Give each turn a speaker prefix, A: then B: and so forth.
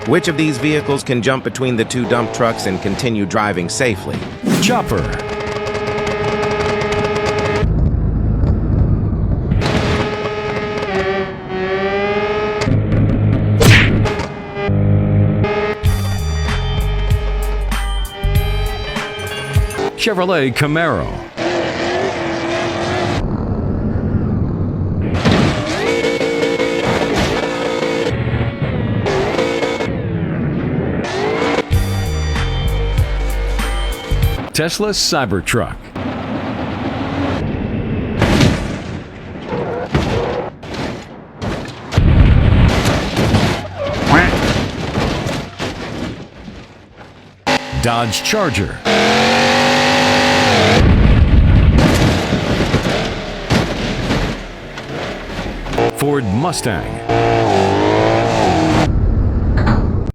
A: Which of these vehicles can jump between the two dump trucks and continue driving safely?
B: Chopper. Chevrolet Camaro. Tesla Cybertruck. Dodge Charger. Ford Mustang.